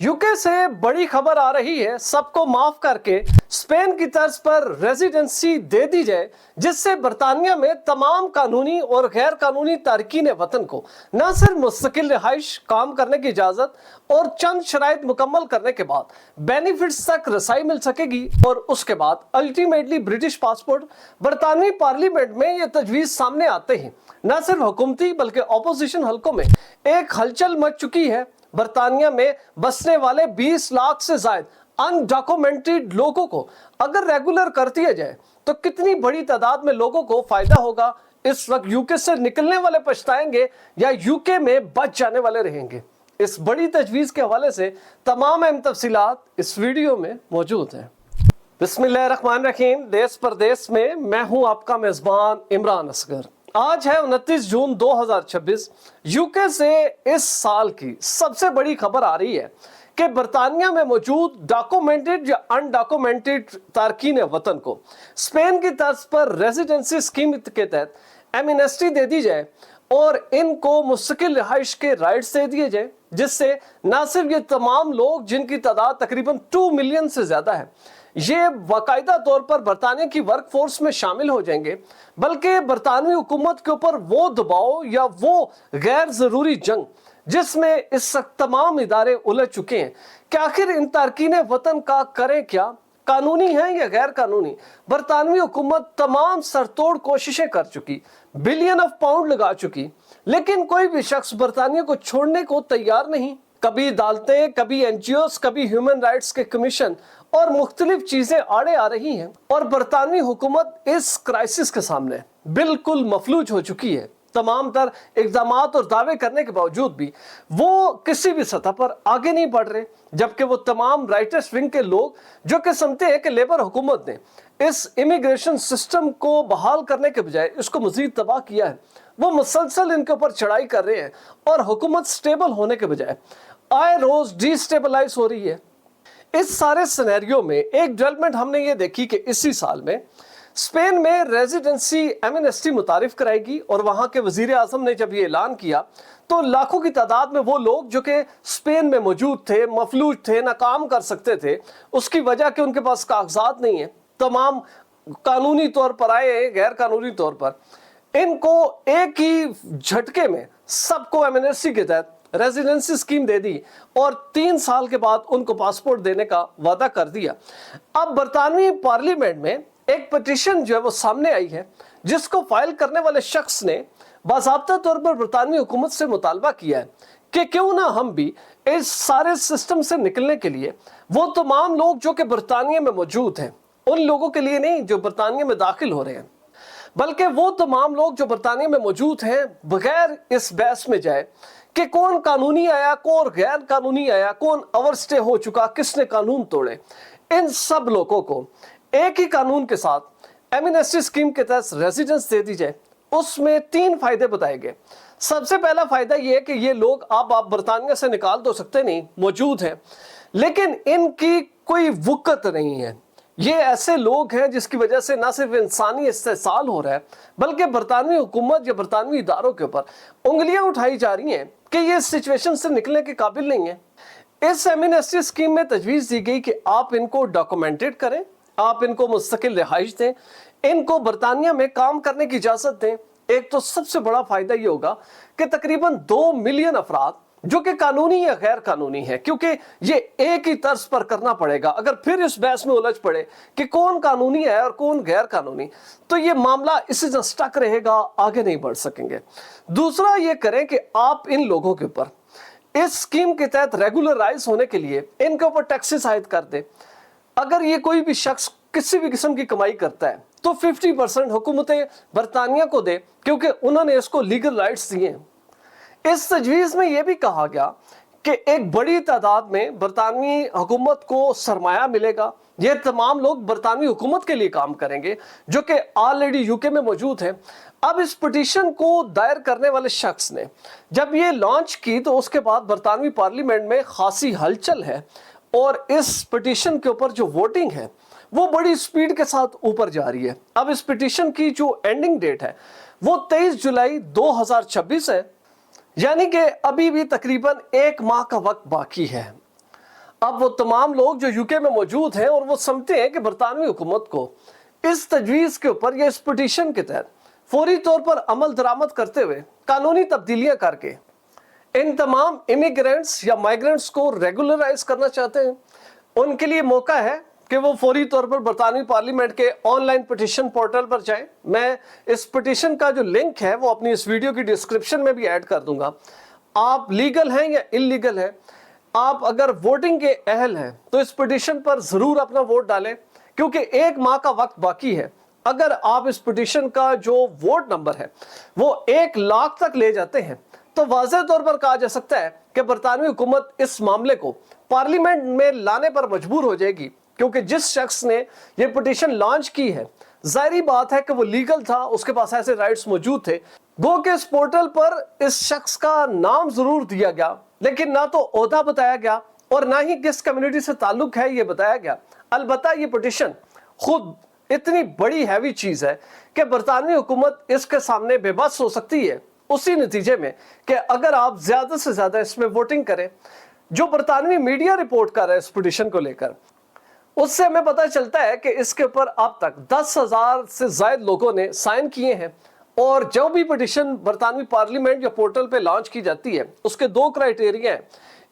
UK से बड़ी खबर आ रही है। सबको माफ करके स्पेन की तर्ज पर रेजिडेंसी दे दी जाए, जिससे बरतानिया में तमाम कानूनी और गैर कानूनी तारकीन वतन को न सिर्फ मुस्तकिल रिहाइश, काम करने की इजाजत और चंद शराइत मुकम्मल करने के बाद बेनिफिट्स तक रसाई मिल सकेगी और उसके बाद अल्टीमेटली ब्रिटिश पासपोर्ट। बरतानवी पार्लियामेंट में यह तजवीज सामने आते ही न सिर्फ हुकूमती बल्कि अपोजिशन हलकों में एक हलचल मच चुकी है। बरतानिया में बसने वाले 20 लाख से ज्यादा अनडॉक्यूमेंटेड लोगों को अगर रेगुलर कर दिया जाए तो कितनी बड़ी तादाद में लोगों को फायदा होगा। इस वक्त यूके से निकलने वाले पछताएंगे या यूके में बच जाने वाले रहेंगे। इस बड़ी तजवीज के हवाले से तमाम अहम तफसीलात इस वीडियो में मौजूद हैं। बिस्मिल्लाहिर्रहमानिर्रहीम। देश परदेश में मैं हूं आपका मेजबान इमरान असगर। आज है 29 जून 2026। यूके से इस साल की सबसे बड़ी खबर आ रही है कि बरतानिया में मौजूद डॉक्यूमेंटेड या अनडॉक्यूमेंटेड तारकीन वतन को स्पेन की तर्ज पर रेजिडेंसी स्कीम के तहत एमनेस्टी दे दी जाए और इनको मुस्तकिल रिहाइश के राइट्स दे दिए जाए, जिससे न सिर्फ ये तमाम लोग जिनकी तादाद तकरीबन 2 मिलियन से ज्यादा है ये बाकायदा तौर पर बरतानिया की वर्क फोर्स में शामिल हो जाएंगे, बल्कि बरतानवी हुकूमत के ऊपर वो दबाव या वो गैर जरूरी जंग जिसमें इस वक्त तमाम इदारे उलझ चुके हैं कि आखिर इन तारकीन वतन का करें क्या, कानूनी है या गैर कानूनी। बरतानवी हुकूमत तमाम सरतोड़ कोशिशें कर चुकी, बिलियन ऑफ पाउंड लगा चुकी, लेकिन कोई भी शख्स बरतानिया को छोड़ने को तैयार नहीं। कभी अदालतें, कभी एनजीओस, कभी ह्यूमन राइट्स के कमीशन और मुख्तलिफ चीजें आड़े आ रही हैं और बरतानवी हुकूमत इस क्राइसिस के सामने बिल्कुल मफलूज हो चुकी है। तमाम तर इक़दाम और दावे करने के बावजूद भी वो किसी भी सतह पर आगे नहीं बढ़ रहे, जबकि वो तमाम राइटर्स विंग के लोग जो कि समझते हैं कि लेबर हुकूमत ने इस इमिग्रेशन सिस्टम को बहाल करने के बजाय इसको मजीद तबाह किया है, वो मुसलसल इनके ऊपर चढ़ाई कर रहे हैं और हुकूमत स्टेबल होने के बजाय आए रोज डिस्टेबलाइज हो रही है। इस सारे सिनेरियो में एक डेवलपमेंट हमने ये देखी कि इसी साल में स्पेन में रेजिडेंसी एमनेस्टी मुतारिफ कराएगी और वहां के वजीर आजम ने जब ये ऐलान किया तो लाखों की तादाद में वो लोग जो कि स्पेन में मौजूद थे, मफलूज थे, ना काम कर सकते थे, उसकी वजह कि उनके पास कागजात नहीं है, तमाम कानूनी तौर पर आए, गैर कानूनी तौर पर, इनको एक ही झटके में सबको एमनेस्टी के तहत रेजिडेंसी स्कीम दे दी और 3 साल के बाद उनको पासपोर्ट देने का वादा कर दिया। अब बरतानवी पार्लियामेंट में एक पिटीशन जो है वो सामने आई है, जिसको फाइल करने वाले शख्स ने बाज़ाब्ता तौर पर बरतानवी हुकूमत से मुतालबा किया है कि क्यों ना हम भी इस सारे सिस्टम से निकलने के लिए वो तमाम लोग जो कि बरतानिया में मौजूद हैं, उन लोगों के लिए नहीं जो बरतानिया में दाखिल हो रहे हैं, बल्कि वो तमाम लोग जो बरतानिया में मौजूद हैं, बगैर इस बहस में जाए कि कौन कानूनी आया, कौन गैर कानूनी आया, कौन ओवरस्टे हो चुका, किसने कानून तोड़े, इन सब लोगों को एक ही कानून के साथ एमनेस्टी स्कीम के तहत रेजिडेंस दे दी जाए। उसमें 3 फायदे बताए गए। सबसे पहला फायदा यह है कि ये लोग आप बरतानिया से निकाल तो सकते नहीं, मौजूद हैं, लेकिन इनकी कोई वुकत नहीं है। ये ऐसे लोग हैं जिसकी वजह से ना सिर्फ इंसानी इस्तेसाल हो रहा है, बल्कि बरतानवी हुकूमत या बरतानवी इदारों के ऊपर उंगलियां उठाई जा रही हैं कि ये इस सिचुएशन से निकलने के काबिल नहीं है। इस एमनेस्टी स्कीम में तजवीज़ दी गई कि आप इनको डॉक्यूमेंटेड करें, आप इनको मुस्तकिल रिहाइश दें, इनको बरतानिया में काम करने की इजाजत दें। एक तो सबसे बड़ा फायदा ये होगा कि तकरीबन 2 मिलियन अफराद जो कि कानूनी या गैर कानूनी है, क्योंकि ये एक ही तर्ज पर करना पड़ेगा। अगर फिर इस बहस में उलझ पड़े कि कौन कानूनी है और कौन गैर कानूनी, तो ये मामला इसी से स्टक रहेगा, आगे नहीं बढ़ सकेंगे। दूसरा ये करें कि आप इन लोगों के ऊपर इस स्कीम के तहत रेगुलराइज होने के लिए इनके ऊपर टैक्सेस आयद कर दें। अगर ये कोई भी शख्स किसी भी किस्म की कमाई करता है तो 50% हुकूमत बरतानिया को दे, क्योंकि उन्होंने इसको लीगल राइट्स दिए हैं। इस तजवीज़ में यह भी कहा गया कि एक बड़ी तादाद में बरतानवी हुकूमत को सरमाया मिलेगा। ये तमाम लोग बरतानवी हुकूमत के लिए काम करेंगे जो कि ऑलरेडी यूके में मौजूद हैं। अब इस पिटीशन को दायर करने वाले शख्स ने जब ये लॉन्च की तो उसके बाद बरतानवी पार्लियामेंट में खासी हलचल है और इस पिटीशन के ऊपर जो वोटिंग है वो बड़ी स्पीड के साथ ऊपर जा रही है। अब इस पिटीशन की जो एंडिंग डेट है वो 23 जुलाई 2026 है, यानी कि अभी भी तकरीबन 1 माह का वक्त बाकी है। अब वो तमाम लोग जो यूके में मौजूद हैं और वो समझते हैं कि बरतानवी हुकूमत को इस तजवीज़ के ऊपर या इस पिटीशन के तहत फौरी तौर पर अमल दरामद करते हुए कानूनी तब्दीलियां करके इन तमाम इमिग्रेंट्स या माइग्रेंट्स को रेगुलराइज करना चाहते हैं, उनके लिए मौका है कि वो फौरी तौर पर बरतानवी पार्लियामेंट के ऑनलाइन पिटीशन पोर्टल पर जाएं। मैं इस पिटीशन का जो लिंक है वो अपनी इस वीडियो की डिस्क्रिप्शन में भी ऐड कर दूंगा। आप लीगल हैं या इलीगल हैं, आप अगर वोटिंग के अहल हैं तो इस पिटीशन पर जरूर अपना वोट डालें, क्योंकि 1 माह का वक्त बाकी है। अगर आप इस पिटीशन का जो वोट नंबर है वो 1 लाख तक ले जाते हैं तो वाज़ेह तौर पर कहा जा सकता है कि बरतानवी हुकूमत इस मामले को पार्लियामेंट में लाने पर मजबूर हो जाएगी, क्योंकि जिस शख्स ने ये पिटीशन लॉन्च की है जाहिर बात है कि वो लीगल था, उसके पास ऐसे राइट्स मौजूद थे। गो के इस पोर्टल पर इस शख्स का नाम जरूर दिया गया, लेकिन ना तो ओहदा बताया गया और ना ही किस कम्युनिटी से ताल्लुक है ये बताया गया। अलबत्ता ये पिटीशन खुद इतनी बड़ी हैवी चीज है कि बरतानवी हुकूमत इसके सामने बेबस हो सकती है, उसी नतीजे में कि अगर आप ज्यादा से ज्यादा इसमें वोटिंग करें। जो बरतानवी मीडिया रिपोर्ट कर रहा है इस पिटीशन को लेकर, उससे हमें पता चलता है कि इसके ऊपर अब तक 10,000 से ज्यादा लोगों ने साइन किए हैं। और जो भी पिटीशन बरतानवी पार्लियामेंट या पोर्टल पे लॉन्च की जाती है उसके 2 क्राइटेरिया हैं।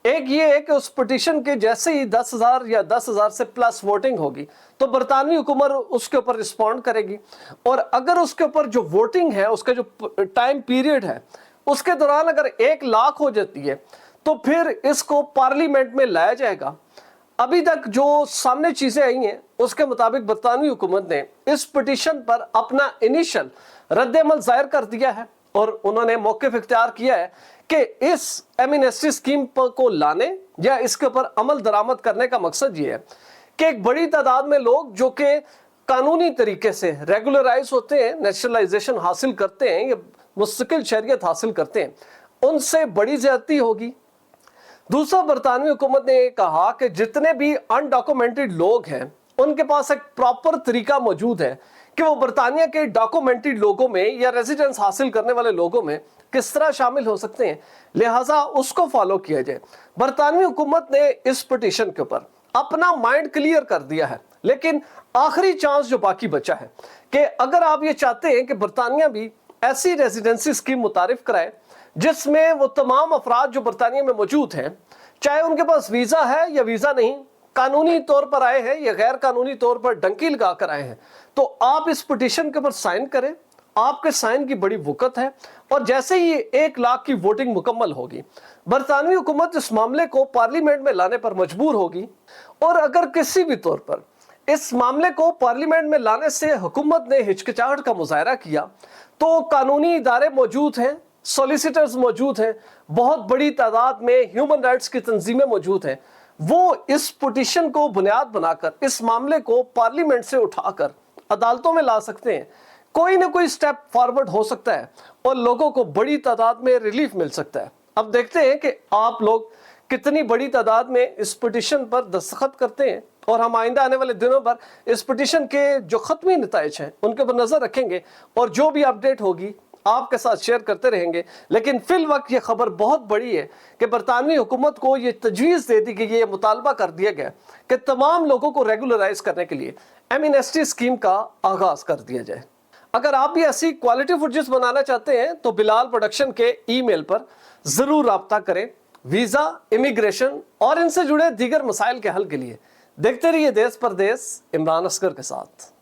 एक ये है कि उस पिटीशन के जैसे ही 10,000 या 10,000 से प्लस वोटिंग होगी तो बरतानवी हुकूमत उसके ऊपर रिस्पॉन्ड करेगी, और अगर उसके ऊपर जो वोटिंग है उसका जो टाइम पीरियड है उसके दौरान अगर 1 लाख हो जाती है तो फिर इसको पार्लियामेंट में लाया जाएगा। अभी तक जो सामने चीजें आई हैं उसके मुताबिक बरतानवी हुकूमत ने इस पिटीशन पर अपना इनिशियल रद्द-ए-अमल जाहिर कर दिया है और उन्होंने मौक़िफ़ इख्तियार किया है कि इस एमनेस्टी स्कीम को लाने या इसके ऊपर अमल दरामद करने का मकसद ये है कि एक बड़ी तादाद में लोग जो कि कानूनी तरीके से रेगुलराइज होते हैं, नेशनलाइजेशन हासिल करते हैं या मुस्तकिल शहरियत हासिल करते हैं, उनसे बड़ी ज्यादती होगी। दूसरा, बरतानवी हुकूमत ने कहा कि जितने भी अनडॉक्यूमेंटेड लोग हैं उनके पास एक प्रॉपर तरीका मौजूद है कि वो बरतानिया के डॉक्यूमेंटेड लोगों में या रेजिडेंस हासिल करने वाले लोगों में किस तरह शामिल हो सकते हैं, लिहाजा उसको फॉलो किया जाए। बरतानवी हुकूमत ने इस पिटीशन के ऊपर अपना माइंड क्लियर कर दिया है, लेकिन आखिरी चांस जो बाकी बचा है कि अगर आप ये चाहते हैं कि बरतानिया भी ऐसी रेजिडेंसी स्कीम मुतारिफ कराए जिसमें वो तमाम अफराद जो बरतानिया में मौजूद हैं, चाहे उनके पास वीज़ा है या वीज़ा नहीं, कानूनी तौर पर आए हैं या गैर कानूनी तौर पर डंकी लगा कर आए हैं, तो आप इस पिटीशन के ऊपर साइन करें। आपके साइन की बड़ी वक़्त है और जैसे ही 1 लाख की वोटिंग मुकम्मल होगी बरतानवी हुकूमत इस मामले को पार्लियामेंट में लाने पर मजबूर होगी। और अगर किसी भी तौर पर इस मामले को पार्लियामेंट में लाने से हुकूमत ने हिचकिचाहट का मुजाहरा किया तो कानूनी इदारे मौजूद हैं, सॉलिसिटर्स मौजूद हैं, बहुत बड़ी तादाद में ह्यूमन राइट्स की तंजीमें मौजूद हैं, वो इस पिटीशन को बुनियाद बनाकर इस मामले को पार्लियामेंट से उठाकर अदालतों में ला सकते हैं। कोई ना कोई स्टेप फॉरवर्ड हो सकता है और लोगों को बड़ी तादाद में रिलीफ मिल सकता है। अब देखते हैं कि आप लोग कितनी बड़ी तादाद में इस पिटीशन पर दस्तखत करते हैं और हम आइंदा आने वाले दिनों पर इस पिटीशन के जो खत्मी नताइज हैं उनके ऊपर नजर रखेंगे और जो भी अपडेट होगी आपके साथ शेयर करते रहेंगे। लेकिन फिल वक्त ये खबर बहुत बड़ी है कि बरतानवी हुकूमत को ये तजवीज़ दे दी गई, ये मुतालबा कर दिया गया कि तमाम लोगों को रेगुलराइज करने के लिए एमनेस्टी स्कीम का आगाज कर दिया जाए। अगर आप भी ऐसी क्वालिटी फुटेज बनाना चाहते हैं तो बिलाल प्रोडक्शन के ईमेल पर जरूर राब्ता करें। वीजा, इमिग्रेशन और इनसे जुड़े दीगर मसाइल के हल के लिए देखते रहिए देश परदेश इमरान असगर के साथ।